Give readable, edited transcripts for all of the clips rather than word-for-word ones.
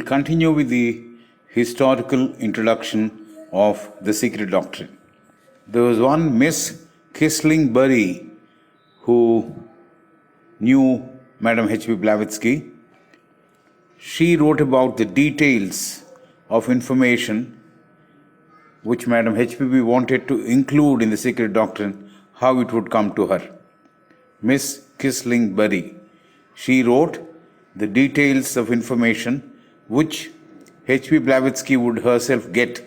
continue with the historical introduction of the secret doctrine. There was one Miss Kissling-Bury who knew Madam H.P. Blavatsky. She wrote about the details of information which Madam H.P.B. wanted to include in the secret doctrine, how it would come to her. Miss Kissling-Bury. She wrote the details of information which H.P. Blavatsky would herself get,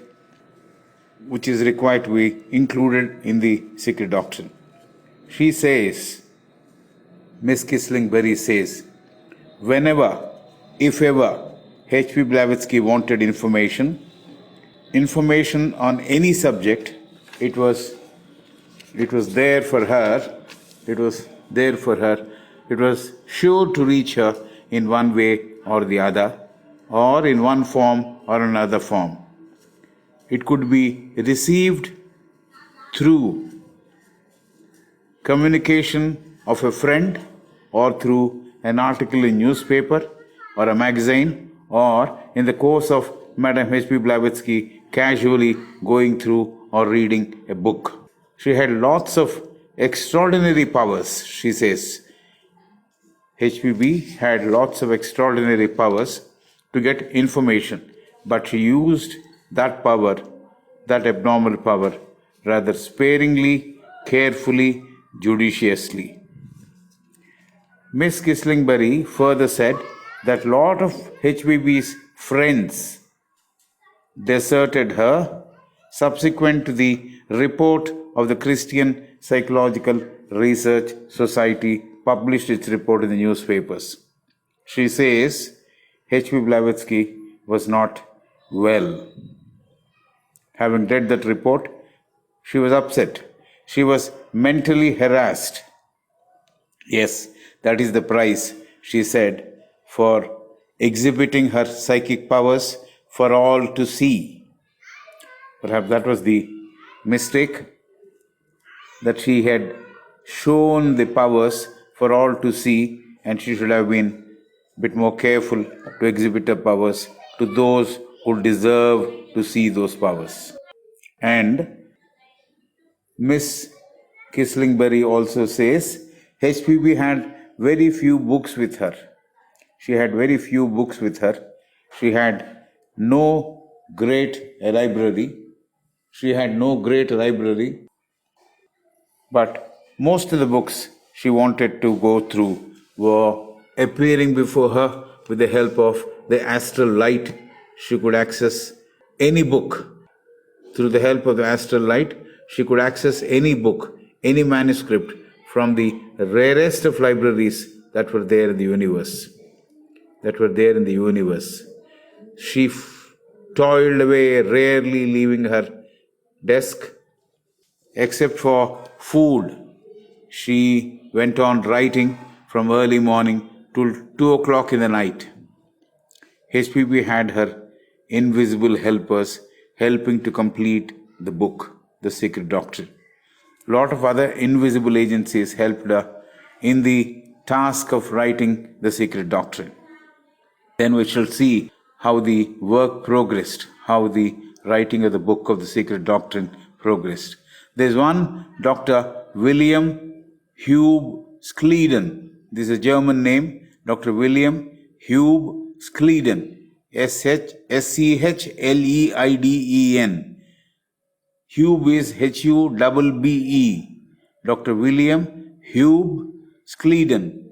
which is required to be included in the secret doctrine. She says, Miss Kissling-Bury says, whenever, if ever, H.P. Blavatsky wanted information on any subject, it was there for her. It was there for her. It was sure to reach her in one way or the other, or in one form or another form. It could be received through communication of a friend, or through an article in newspaper or a magazine, or in the course of Madam H.P. Blavatsky casually going through or reading a book. She had lots of extraordinary powers, she says. HPB had lots of extraordinary powers to get information, but she used that power, that abnormal power, rather sparingly, carefully, judiciously. Miss Kissling-Bury further said that a lot of HPB's friends deserted her subsequent to the report of the Christian Psychological Research Society published its report in the newspapers. She says H.P. Blavatsky was not well. Having read that report, she was upset. She was mentally harassed. Yes, that is the price, she said, for exhibiting her psychic powers for all to see. Perhaps that was the mistake, that she had shown the powers for all to see, and she should have been a bit more careful to exhibit her powers to those who deserve to see those powers. And Miss Kissling-Bury also says HPB had very few books with her. She had very few books with her. She had no great library. But most of the books she wanted to go through were appearing before her with the help of the astral light. She could access any book. Through the help of the astral light, she could access any book, any manuscript from the rarest of libraries that were there in the universe. She toiled away, rarely leaving her desk. Except for food, she went on writing from early morning till 2 o'clock in the night. HPB had her invisible helpers helping to complete the book, The Secret Doctrine. A lot of other invisible agencies helped her in the task of writing The Secret Doctrine. Then we shall see how the work progressed, how the writing of the book of The Secret Doctrine progressed. There's one Dr. William Hube Schleiden. This is a German name, Dr. William Hube Schleiden. Schleiden. Hube is Hubbe. Dr. William Hube Schleiden.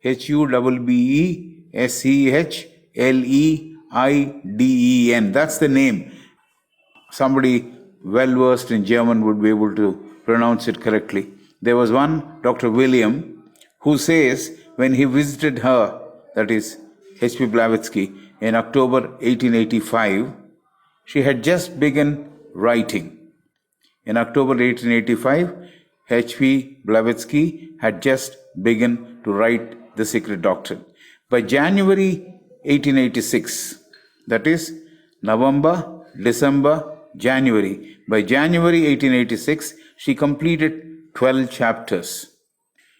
Hubbe Schleiden. That's the name. Somebody well versed in German would be able to pronounce it correctly. There was one Dr. William who says when he visited her, that is H.P. Blavatsky, in October 1885, she had just begun writing. In October 1885, H.P. Blavatsky had just begun to write The Secret Doctrine. By January 1886, that is November, December, January. By January 1886, she completed 12 chapters.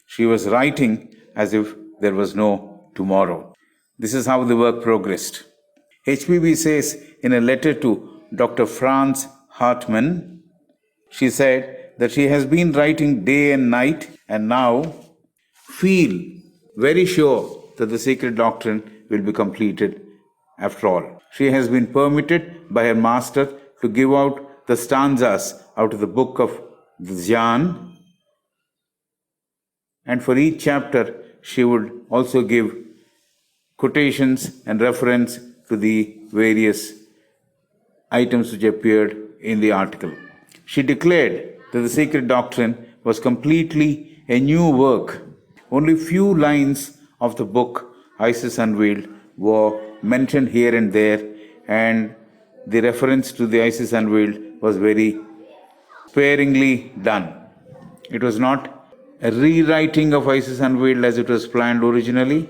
She was writing as if there was no tomorrow. This is how the work progressed. HPB says in a letter to Dr. Franz Hartmann, she said that she has been writing day and night and now feel very sure that the secret doctrine will be completed after all. She has been permitted by her master to give out the stanzas out of the book of Dhyan, and for each chapter she would also give quotations and reference to the various items which appeared in the article. She declared that the secret doctrine was completely a new work. Only few lines of the book Isis Unveiled were mentioned here and there, and the reference to the Isis Unveiled was very sparingly done. It was not a rewriting of Isis Unveiled as it was planned originally.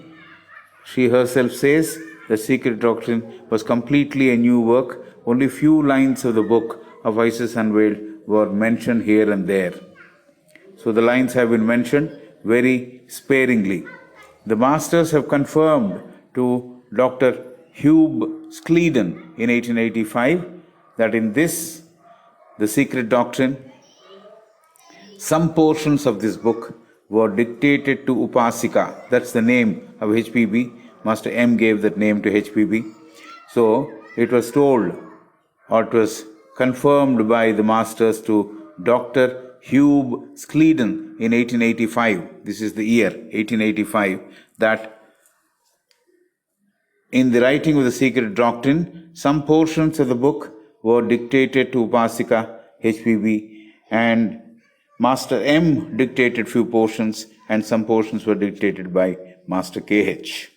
She herself says the secret doctrine was completely a new work. Only few lines of the book of Isis Unveiled were mentioned here and there. So the lines have been mentioned very sparingly. The masters have confirmed to Dr. Hugh Sleeden in 1885 that in this, the secret doctrine, some portions of this book were dictated to Upasika. That's the name of HPB. Master M gave that name to HPB. So it was told, or it was confirmed by the masters to Dr. Hugh Sleeden in 1885. This is the year 1885, that in the writing of the secret doctrine, some portions of the book were dictated to Upasika HPB, and Master M dictated few portions, and some portions were dictated by Master KH.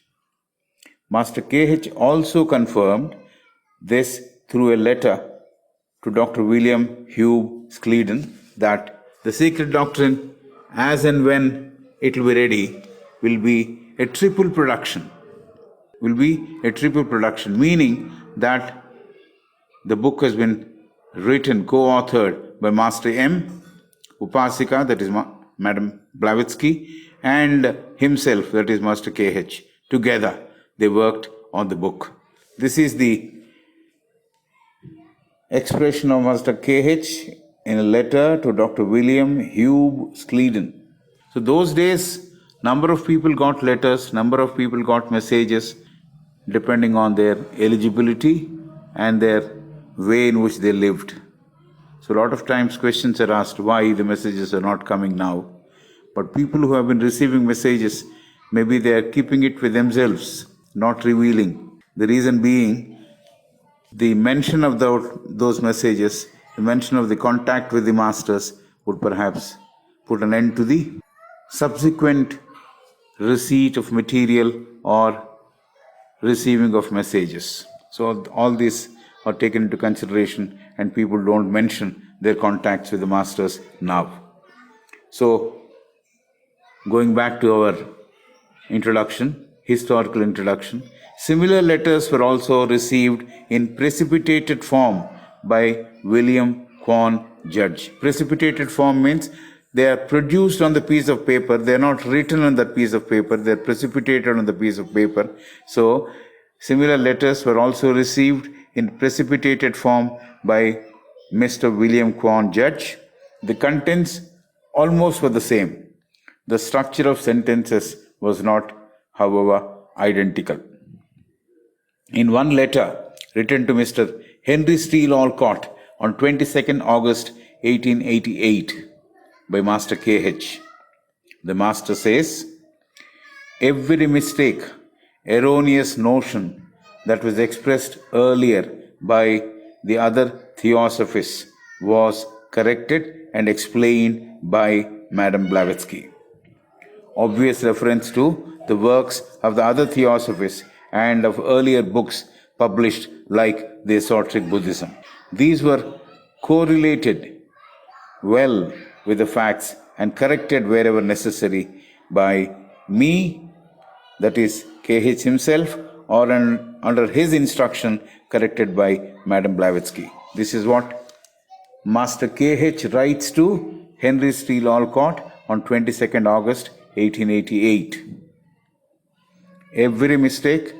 Master KH also confirmed this through a letter to Dr. William Hugh Sleeden that the secret doctrine, as and when it will be ready, will be a triple production. Meaning that the book has been written, co-authored by Master M, Upasika, that is Madam Blavatsky, and himself, that is Master KH. Together, they worked on the book. This is the expression of Master KH in a letter to Dr. William Hugh Sleeden. So those days, number of people got letters, number of people got messages, depending on their eligibility and their way in which they lived. So a lot of times questions are asked why the messages are not coming now. But people who have been receiving messages, maybe they are keeping it with themselves, not revealing. The reason being, the mention of those messages, the mention of the contact with the masters would perhaps put an end to the subsequent receipt of material or receiving of messages. So all these are taken into consideration, and people don't mention their contacts with the masters now. So going back to our introduction, historical introduction, similar letters were also received in precipitated form by William Quan Judge. Precipitated form means they are produced on the piece of paper. They are not written on that piece of paper. They are precipitated on the piece of paper. So similar letters were also received in precipitated form by Mr. William Quan Judge. The contents almost were the same. The structure of sentences was not, however, identical. In one letter written to Mr. Henry Steele Olcott on 22nd August 1888 by Master KH, the Master says, "Every mistake, erroneous notion that was expressed earlier by the other theosophists was corrected and explained by Madame Blavatsky." Obvious reference to the works of the other theosophists and of earlier books published like the Esoteric Buddhism. These were correlated well with the facts and corrected wherever necessary by me, that is KH himself, or under his instruction corrected by Madame Blavatsky. This is what Master KH writes to Henry Steele Olcott on 22nd August 1888. Every mistake,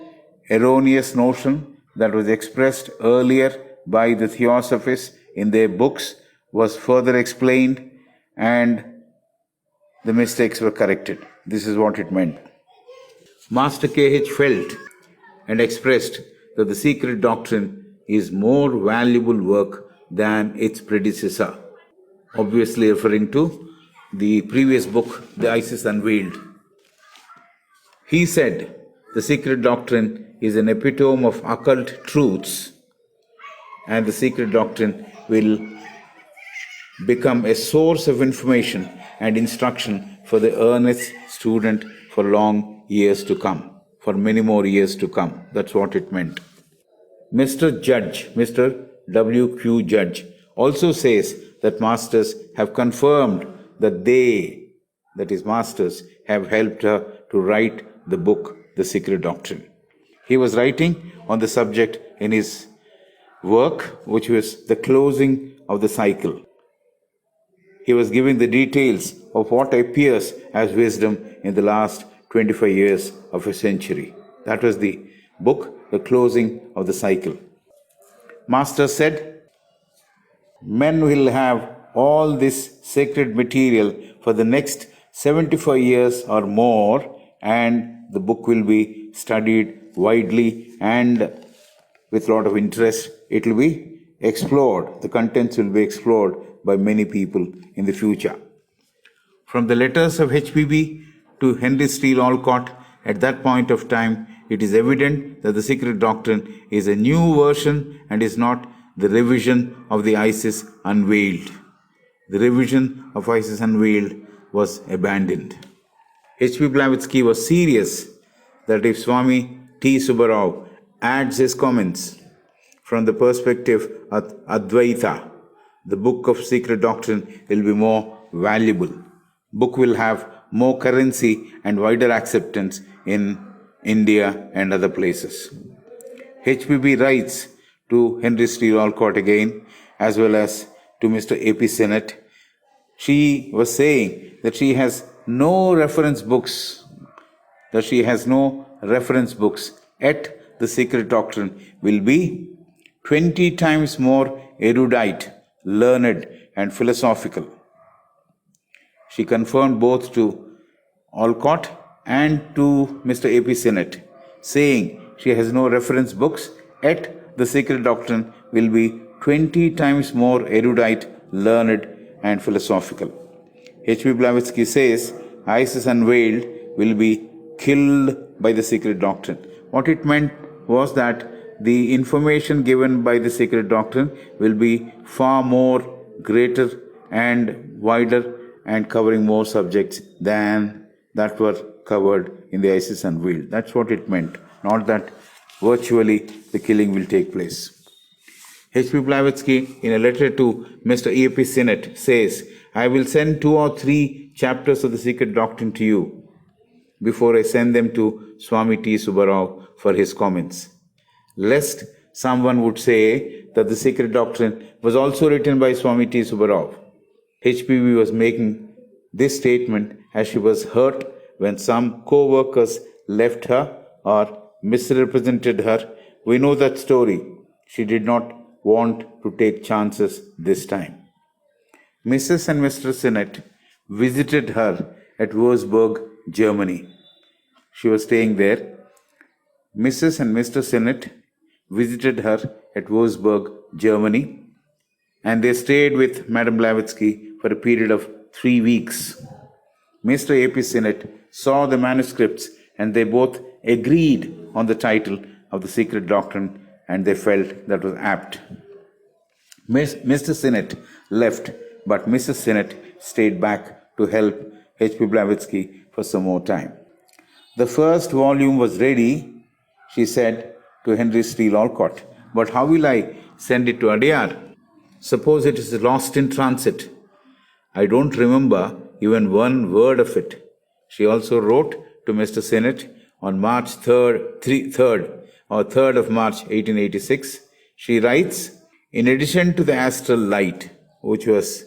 erroneous notion that was expressed earlier by the Theosophists in their books was further explained and the mistakes were corrected. This is what it meant. Master K.H. felt and expressed that the secret doctrine is more valuable work than its predecessor, obviously referring to the previous book, The Isis Unveiled. He said, the secret doctrine is an epitome of occult truths, and the secret doctrine will become a source of information and instruction for the earnest student for long years to come, for many more years to come. That's what it meant. Mr. Judge, Mr. W.Q. Judge, also says that masters have confirmed that they, that is masters, have helped her to write the book, The Secret Doctrine. He was writing on the subject in his work, which was The Closing of the Cycle. He was giving the details of what appears as wisdom in the last 25 years of a century. That was the book, The Closing of the Cycle. Master said, men will have all this sacred material for the next 75 years or more, and the book will be studied widely and with a lot of interest. It will be explored. The contents will be explored by many people in the future. From the letters of HPB to Henry Steele Olcott, at that point of time, it is evident that the secret doctrine is a new version and is not the revision of the Isis Unveiled. The revision of Isis Unveiled was abandoned. H.P. Blavatsky was serious that if Swami T. Subbarao adds his comments from the perspective of Advaita, the book of secret doctrine will be more valuable. Book will have more currency and wider acceptance in India and other places. HPB writes to Henry Steele Olcott again, as well as to Mr. A.P. Sennett. She was saying that she has no reference books, yet the secret doctrine will be 20 times more erudite, learned, and philosophical. She confirmed both to Olcott and to Mr. A.P. Sennett, saying she has no reference books, yet the secret doctrine will be 20 times more erudite, learned, and philosophical. H.P. Blavatsky says Isis Unveiled will be killed by the secret doctrine. What it meant was that the information given by the secret doctrine will be far more greater and wider and covering more subjects than that were covered in the Isis Unveiled. That's what it meant, not that virtually the killing will take place. H.P. Blavatsky, in a letter to Mr. A.P. Sennett, says, I will send 2 or 3 chapters of the secret doctrine to you before I send them to Swami T. Subbarao for his comments, lest someone would say that the secret doctrine was also written by Swami T. Subbarao. HPB was making this statement as she was hurt when some co-workers left her or misrepresented her. We know that story. She did not want to take chances this time. Mrs. and Mr. Sennett visited her at Würzburg, Germany. She was staying there. Mrs. and Mr. Sennett visited her at Würzburg, Germany, and they stayed with Madame Blavatsky for a period of 3 weeks. Mr. A.P. Sennett saw the manuscripts and they both agreed on the title of the secret doctrine, and they felt that was apt. Mr. Sennett left, but Mrs. Sennett stayed back to help H.P. Blavatsky for some more time. The first volume was ready, she said to Henry Steele Olcott, but how will I send it to Adyar? Suppose it is lost in transit. I don't remember even one word of it. She also wrote to Mr. Sennett on March 3rd of March 1886. She writes, in addition to the astral light, which was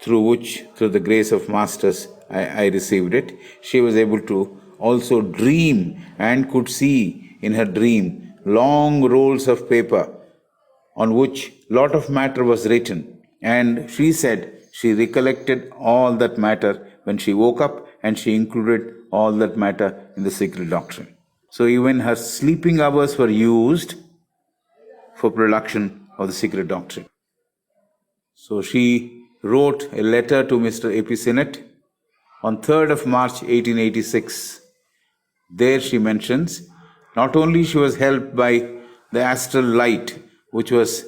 through the grace of masters, I received it, she was able to also dream and could see in her dream long rolls of paper on which lot of matter was written. And she said she recollected all that matter when she woke up, and she included all that matter in the secret doctrine. So even her sleeping hours were used for production of the secret doctrine. So she wrote a letter to Mr. A.P. Sinnett on 3rd of March 1886. There she mentions, not only she was helped by the astral light, which was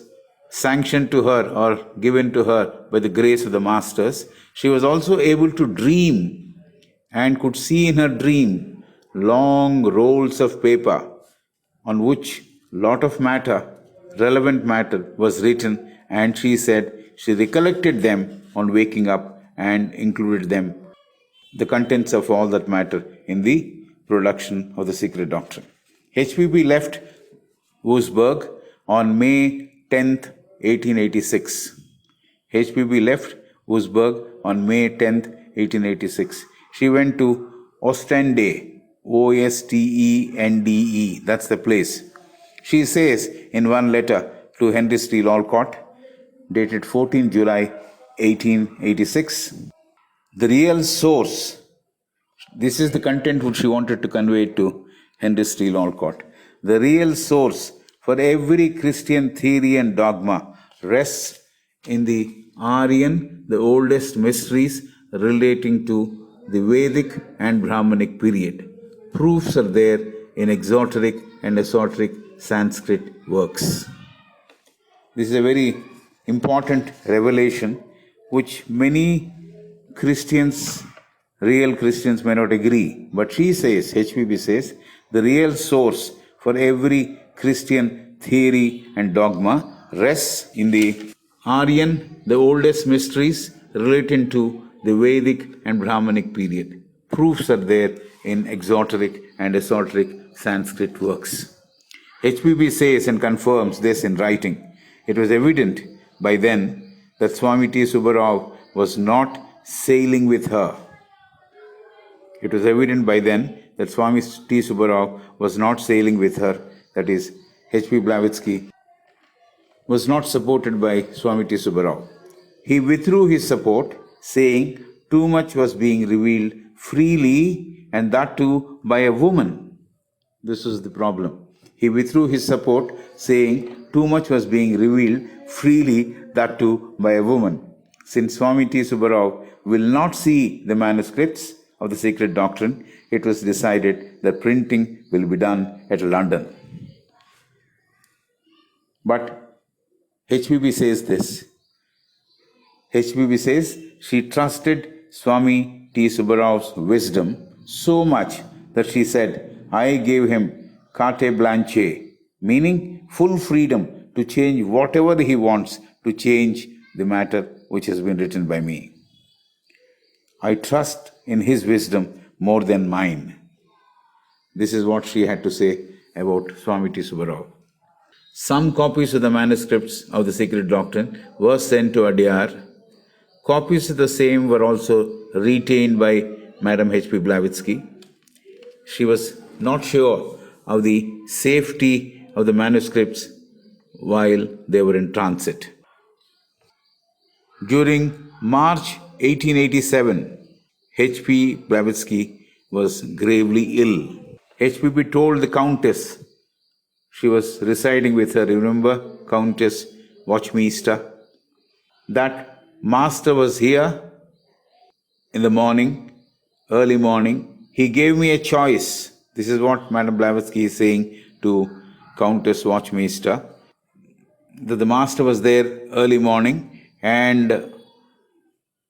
sanctioned to her or given to her by the grace of the masters, she was also able to dream and could see in her dream long rolls of paper on which lot of matter, relevant matter, was written, and she said she recollected them on waking up and included them, the contents of all that matter, in the production of the secret doctrine. HPB left Wurzburg on May 10th, 1886. HPB left Wurzburg on May 10th, 1886. She went to Ostende, Ostende, that's the place. She says in one letter to Henry Steele Olcott, dated 14 July 1886, the real source, this is the content which she wanted to convey to Henry Steele Olcott. The real source for every Christian theory and dogma rests in the Aryan, the oldest mysteries relating to the Vedic and Brahmanic period. Proofs are there in exoteric and esoteric Sanskrit works. This is a very important revelation which many Christians, real Christians, may not agree. But she says, HPB says, the real source for every Christian theory and dogma rests in the Aryan, the oldest mysteries relating to the Vedic and Brahmanic period. Proofs are there in exoteric and esoteric Sanskrit works. HPB says and confirms this in writing. It was evident by then that Swami T. Subbarao was not sailing with her. It was evident by then that Swami T. Subbarao was not sailing with her, that is, H.P. Blavatsky was not supported by Swami T. Subbarao. He withdrew his support, saying too much was being revealed freely, and that too by a woman. This was the problem. He withdrew his support, saying too much was being revealed freely, that too by a woman. Since Swami T. Subbarao will not see the manuscripts of the Secret Doctrine, it was decided that printing will be done at London. But HPB says this. HPB says she trusted Swami T. Subbarao's wisdom so much that she said, I gave him carte blanche, meaning full freedom to change whatever he wants to change the matter which has been written by me. I trust in his wisdom more than mine. This is what she had to say about Swami T. Subbarao. Some copies of the manuscripts of the Secret Doctrine were sent to Adyar. Copies of the same were also retained by Madam H.P. Blavatsky. She was not sure of the safety of the manuscripts while they were in transit. During March 1887, H.P. Blavatsky was gravely ill. H.P.B. told the Countess, she was residing with her, remember, Countess Watchmeister, that Master was here in the morning, early morning. He gave me a choice. This is what Madame Blavatsky is saying to Countess Watchmeister, that the Master was there early morning and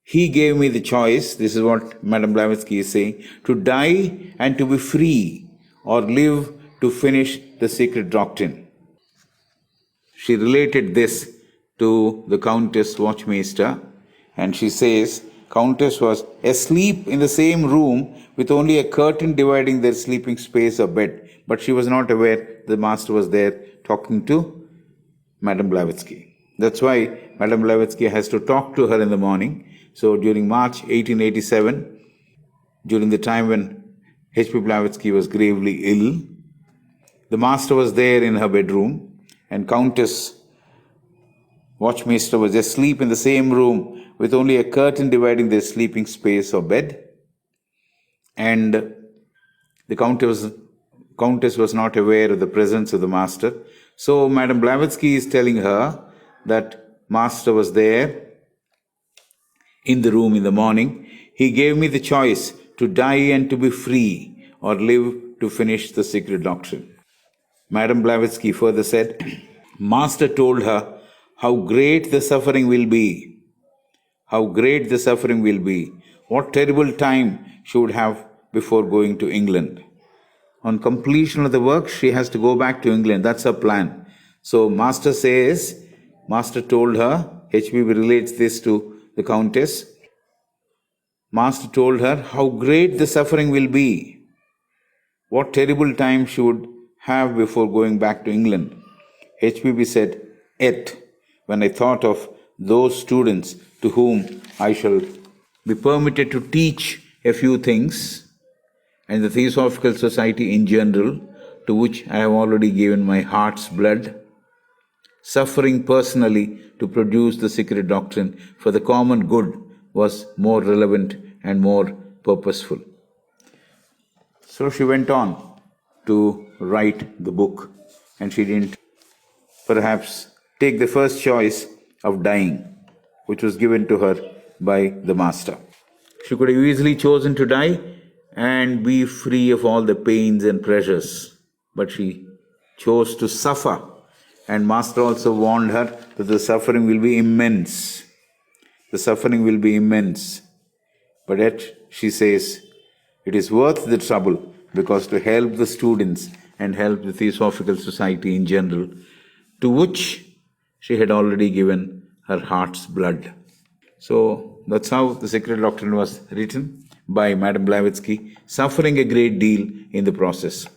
he gave me the choice, this is what Madame Blavatsky is saying, to die and to be free or live to finish the Secret Doctrine. She related this to the Countess Watchmeister, and she says, Countess was asleep in the same room with only a curtain dividing their sleeping space or bed, but she was not aware the Master was there talking to Madame Blavatsky. That's why Madame Blavatsky has to talk to her in the morning. So during March 1887, during the time when H.P. Blavatsky was gravely ill, The master was there in her bedroom, and Countess Watchmaster was asleep in the same room with only a curtain dividing their sleeping space or bed. And the Countess was not aware of the presence of the master. So Madame Blavatsky is telling her that master was there in the room in the morning. He gave me the choice to die and to be free, or live to finish the secret doctrine. Madame Blavatsky further said, Master told her how great the suffering will be. How great the suffering will be. What terrible time she would have before going to England. On completion of the work, she has to go back to England. That's her plan. So Master told her, HBB relates this to the Countess. Master told her how great the suffering will be. What terrible time she would have before going back to England. HBB said, Yet, when I thought of those students to whom I shall be permitted to teach a few things, and the Theosophical Society in general, to which I have already given my heart's blood, suffering personally to produce the secret doctrine for the common good was more relevant and more purposeful. So she went on to write the book, and she didn't perhaps take the first choice of dying, which was given to her by the master. She could have easily chosen to die and be free of all the pains and pressures, but she chose to suffer, and master also warned her that the suffering will be immense. The suffering will be immense. But yet she says, it is worth the trouble, because to help the students and help the Theosophical Society in general, to which she had already given her heart's blood. So that's how the Secret Doctrine was written by Madame Blavatsky, suffering a great deal in the process.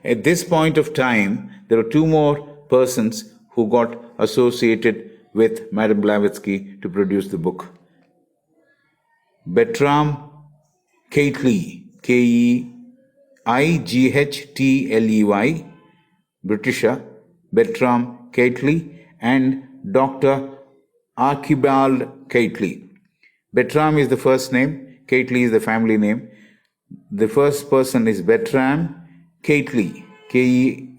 At this point of time, there were two more persons who got associated with Madame Blavatsky to produce the book. Bertram Keightley, Keightley, Britisher, Bertram Keightley, and Dr. Archibald Keightley. Bertram is the first name, Keightley is the family name. The first person is Bertram Keightley, Keightley,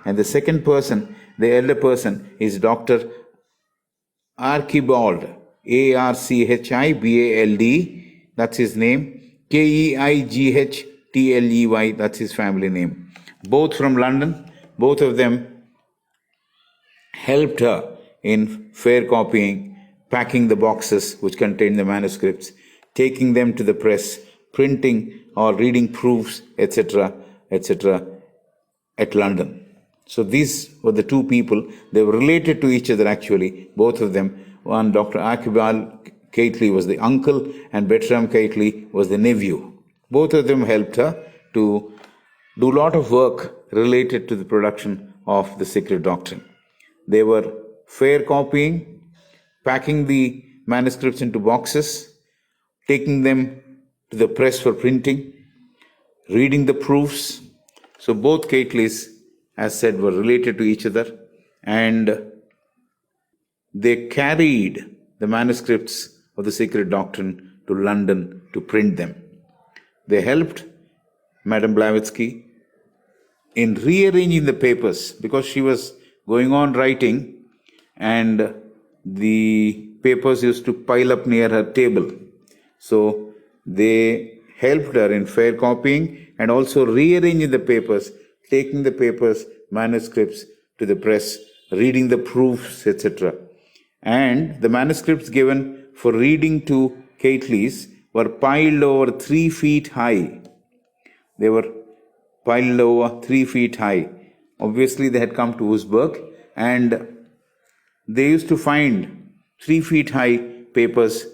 and the second person, the elder person, is Dr. Archibald, Archibald, that's his name, Keightley, that's his family name. Both from London, both of them helped her in fair copying, packing the boxes which contained the manuscripts, taking them to the press, printing or reading proofs, etc., at London. So these were the two people. They were related to each other actually, both of them. One, Dr. Archibald Keightley was the uncle, and Bertram Keightley was the nephew. Both of them helped her to do a lot of work related to the production of the Secret Doctrine. They were fair copying, packing the manuscripts into boxes, taking them to the press for printing, reading the proofs. So both Keightleys, as said, were related to each other, and they carried the manuscripts of the Secret Doctrine to London to print them. They helped Madame Blavatsky in rearranging the papers, because she was going on writing and the papers used to pile up near her table. So they helped her in fair copying and also rearranging the papers, taking the papers, manuscripts to the press, reading the proofs, etc. And the manuscripts given for reading to Keightleys were piled over 3 feet high. They were piled over 3 feet high. Obviously, they had come to Wurzburg, and they used to find 3 feet high papers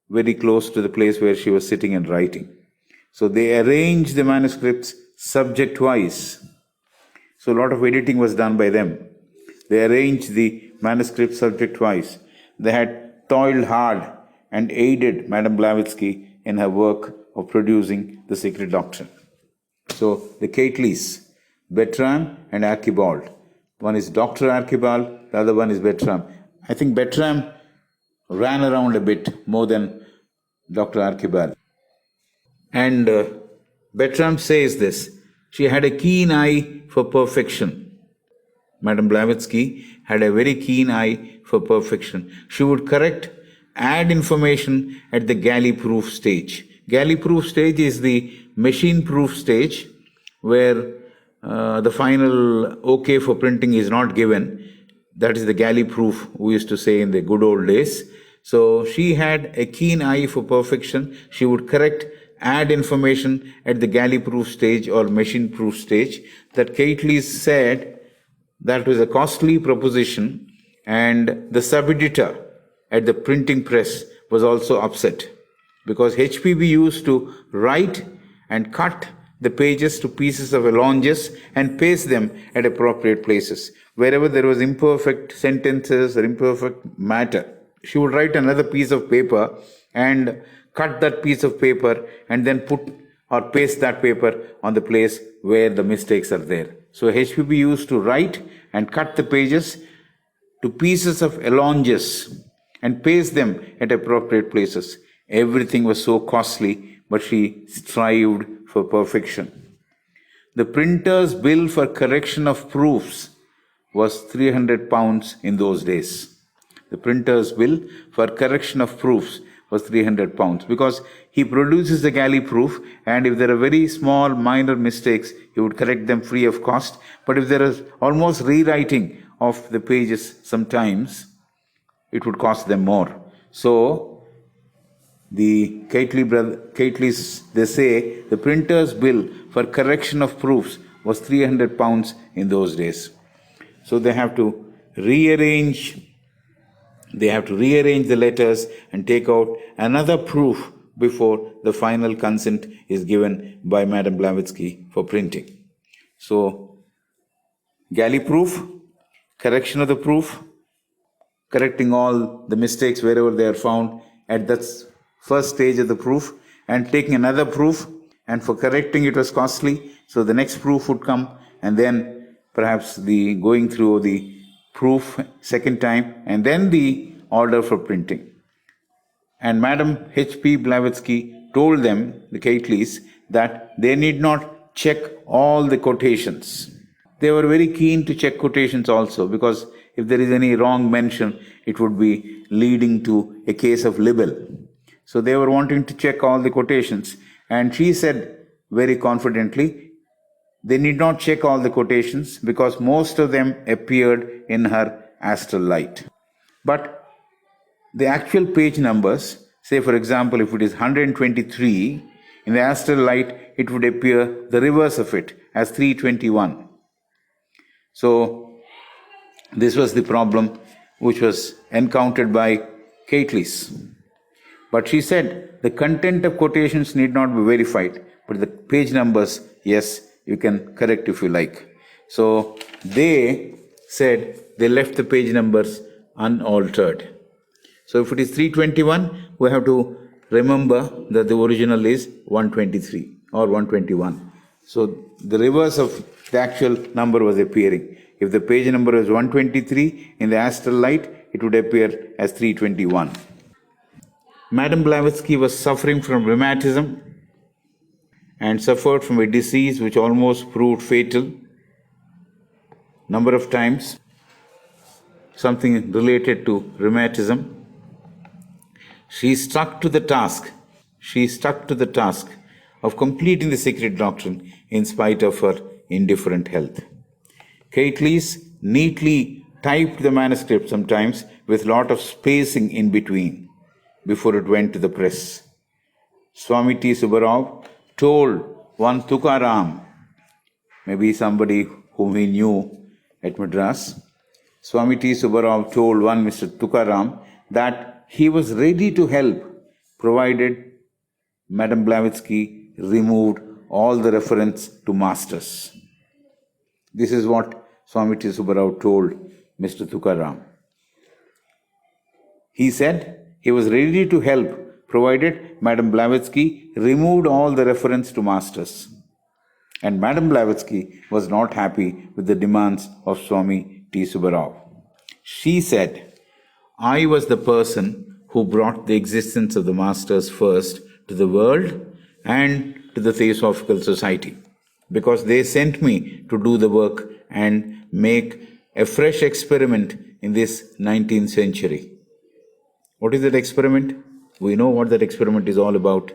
very close to the place where she was sitting and writing. So they arranged the manuscripts subject-wise. So a lot of editing was done by them. They arranged the manuscript subject-wise. They had toiled hard and aided Madame Blavatsky in her work of producing the Secret Doctrine. So the Cateleys, Bertram and Archibald. One is Dr. Archibald, the other one is Bertram. I think Bertram ran around a bit more than Dr. Archibald. And Bertram says this: she had a keen eye for perfection. Madame Blavatsky had a very keen eye for perfection. She would correct, add information at the galley-proof stage. Galley-proof stage is the machine-proof stage where the final OK for printing is not given. That is the galley-proof, we used to say in the good old days. So she had a keen eye for perfection. She would correct, add information at the galley-proof stage or machine-proof stage. That Cateleys said that was a costly proposition, and the sub-editor at the printing press was also upset because HPB used to write and cut the pages to pieces of allonges and paste them at appropriate places. Wherever there was imperfect sentences or imperfect matter, she would write another piece of paper and cut that piece of paper and then put or paste that paper on the place where the mistakes are there. So HPB used to write and cut the pages to pieces of allonges and paste them at appropriate places. Everything was so costly, but she strived for perfection. The printer's bill for correction of proofs was £300 in those days. The printer's bill for correction of proofs was £300 because he produces the galley proof, and if there are very small minor mistakes, he would correct them free of cost. But if there is almost rewriting of the pages sometimes, it would cost them more. So the Cateleys, they say the printer's bill for correction of proofs was £300 in those days. So they have to rearrange the letters and take out another proof before the final consent is given by Madame Blavatsky for printing. So galley proof, correction of the proof, correcting all the mistakes wherever they are found at that first stage of the proof, and taking another proof, and for correcting it was costly, so the next proof would come, and then perhaps the going through the proof second time, and then the order for printing. And Madame H.P. Blavatsky told them, the Cateleys, that they need not check all the quotations. They were very keen to check quotations also, because if there is any wrong mention, it would be leading to a case of libel. So they were wanting to check all the quotations. And she said very confidently, they need not check all the quotations because most of them appeared in her astral light. But the actual page numbers, say for example, if it is 123, in the astral light, it would appear the reverse of it as 321. So this was the problem which was encountered by Cateleys. But she said the content of quotations need not be verified, but the page numbers, yes, you can correct if you like. So they said they left the page numbers unaltered. So if it is 321, we have to remember that the original is 123 or 121. So the reverse of the actual number was appearing. If the page number is 123, in the astral light, it would appear as 321. Madame Blavatsky was suffering from rheumatism and suffered from a disease which almost proved fatal number of times, something related to rheumatism. She stuck to the task of completing the secret doctrine in spite of her indifferent health. Cateleys neatly typed the manuscript sometimes with lot of spacing in between before it went to the press. Swami T. Subbarao told one Tukaram, maybe somebody whom he knew at Madras, Swami T. Subbarao told one Mr. Tukaram that he was ready to help provided Madame Blavatsky removed all the reference to masters. This is what Swami T. Subbarao told Mr. Tukaram. He said he was ready to help provided Madame Blavatsky removed all the reference to masters. And Madame Blavatsky was not happy with the demands of Swami T. Subbarao. She said, I was the person who brought the existence of the masters first to the world and to the Theosophical Society, because they sent me to do the work and make a fresh experiment in this 19th century. What is that experiment? We know what that experiment is all about.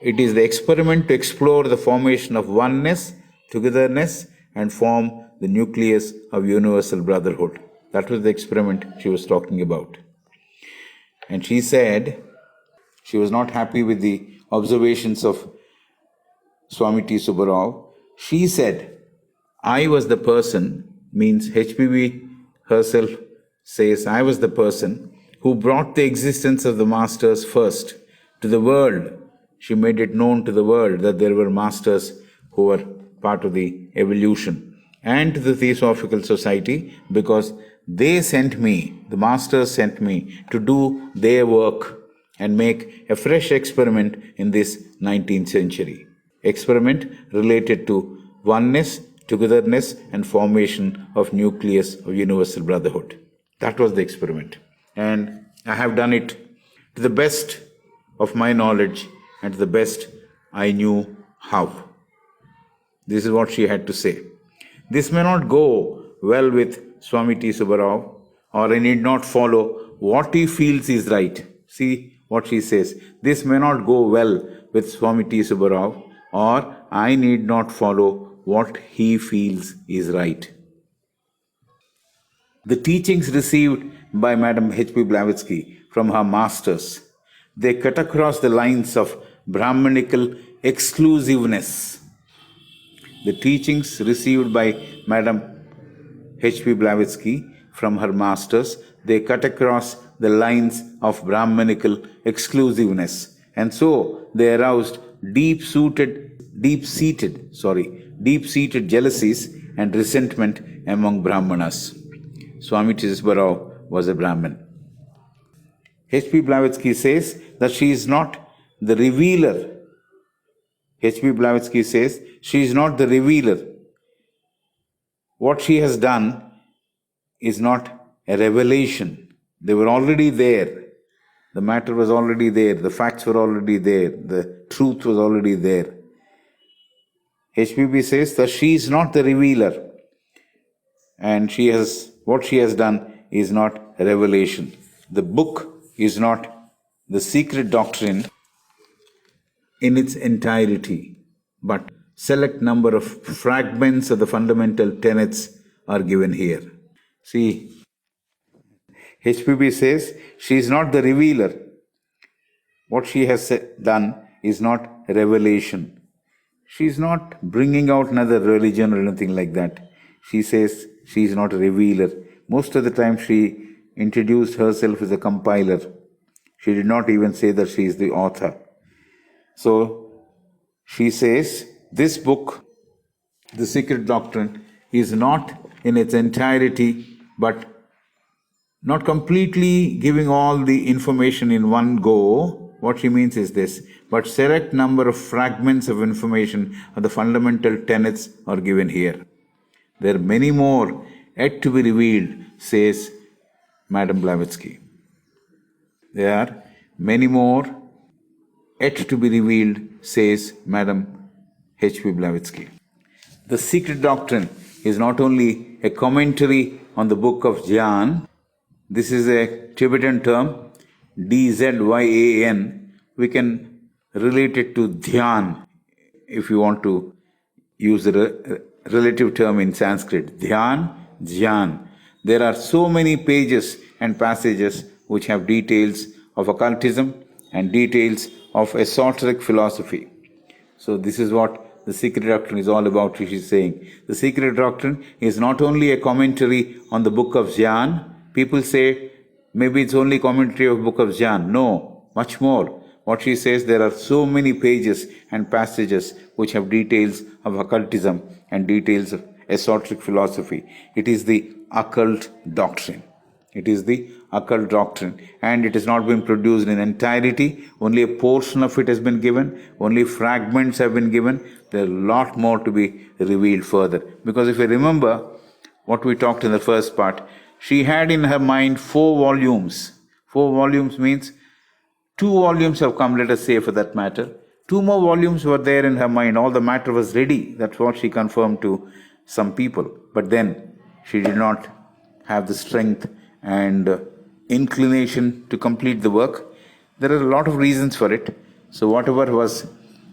It is the experiment to explore the formation of oneness, togetherness, and form the nucleus of universal brotherhood. That was the experiment she was talking about. And she said she was not happy with the observations of Swami T. Subbarao. She said, I was the person, means HPB herself says, I was the person who brought the existence of the masters first to the world. She made it known to the world that there were masters who were part of the evolution, and to the Theosophical Society, because they sent me, the masters sent me to do their work and make a fresh experiment in this 19th century. Experiment related to oneness, togetherness, and formation of nucleus of universal brotherhood. That was the experiment. And I have done it to the best of my knowledge and to the best I knew how. This is what she had to say. This may not go well with Swami T. Subbarao, or I need not follow what he feels is right. See what she says. This may not go well with Swami T. Subbarao, or I need not follow what he feels is right. The teachings received by Madame H.P. Blavatsky from her masters, they cut across the lines of Brahmanical exclusiveness. The teachings received by Madame H.P. Blavatsky from her masters, they cut across the lines of Brahmanical exclusiveness, and so they aroused deep-seated jealousies and resentment among Brahmanas. Swami T. Subbarao was a Brahmin. H.P. Blavatsky says that she is not the revealer. H.P. Blavatsky says she is not the revealer. What she has done is not a revelation. They were already there. The matter was already there. The facts were already there. The truth was already there. HPB says that she is not the revealer. And what she has done is not a revelation. The book is not the secret doctrine in its entirety, but select number of fragments of the fundamental tenets are given here. See, HPB says she is not the revealer. What she has done is not a revelation. She is not bringing out another religion or anything like that. She says she is not a revealer. Most of the time she introduced herself as a compiler. She did not even say that she is the author. So she says this book, The Secret Doctrine, is not in its entirety, but not completely giving all the information in one go. What she means is this, but select number of fragments of information of the fundamental tenets are given here. There are many more yet to be revealed, says Madame Blavatsky. There are many more yet to be revealed, says Madame H.P. Blavatsky. The Secret Doctrine is not only a commentary on the book of Jnana. This is a Tibetan term, D-Z-Y-A-N. We can relate it to Dhyan, if you want to use a relative term in Sanskrit. Dhyan, Jnana. There are so many pages and passages which have details of occultism and details of esoteric philosophy. So this is what the Secret Doctrine is all about, she is saying. The Secret Doctrine is not only a commentary on the book of Jnana. People say, maybe it's only commentary of book of Jnana. No, much more. What she says, there are so many pages and passages which have details of occultism and details of esoteric philosophy. It is the occult doctrine. It is the occult doctrine, and it has not been produced in entirety. Only a portion of it has been given, only fragments have been given. There are a lot more to be revealed further. Because if you remember what we talked in the first part, she had in her mind 4 volumes. 4 volumes means 2 volumes have come, let us say, for that matter. 2 more volumes were there in her mind. All the matter was ready. That's what she confirmed to some people. But then she did not have the strength and inclination to complete the work. There are a lot of reasons for it. So whatever was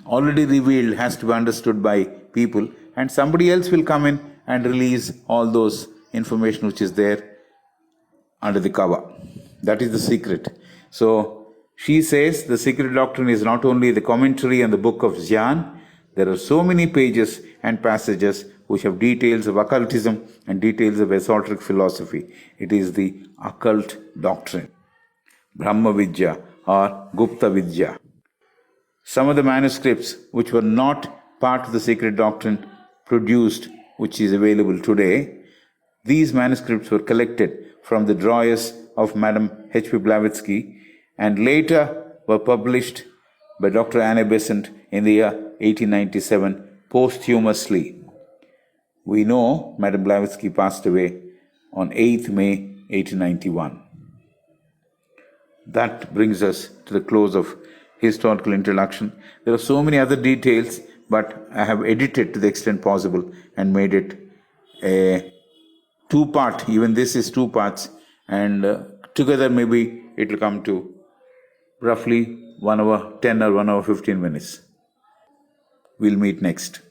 already revealed has to be understood by people, and somebody else will come in and release all those information which is there under the cover. That is the secret. So she says the secret doctrine is not only the commentary on the book of Xian. There are so many pages and passages which have details of occultism and details of esoteric philosophy. It is the occult doctrine, Brahma Vidya or Gupta Vidya. Some of the manuscripts which were not part of the secret doctrine produced, which is available today, these manuscripts were collected from the drawers of Madame H.P. Blavatsky and later were published by Dr. Anne Besant in the year 1897 posthumously. We know Madame Blavatsky passed away on 8th May 1891. That brings us to the close of historical introduction. There are so many other details, but I have edited to the extent possible and made it a 2-part. Even this is 2 parts, and together maybe it will come to roughly 1 hour 10 or 1 hour 15 minutes. We'll meet next.